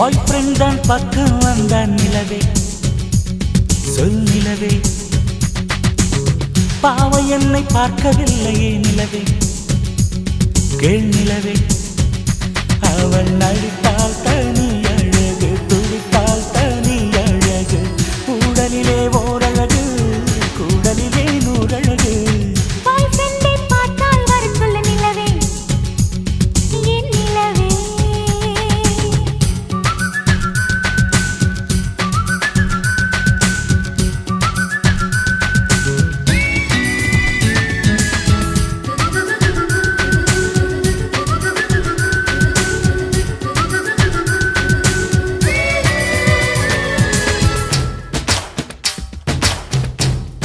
பாய் friend தான் பக்கம் வந்தான் நிலவே சொல் நிலவே பாவை என்னை பார்க்கவில்லையே நிலவே கேள் நிலவே அவள் நடித்தால் தனி அழகு துடித்தால் தனி அழகு உடலிலே ஓர்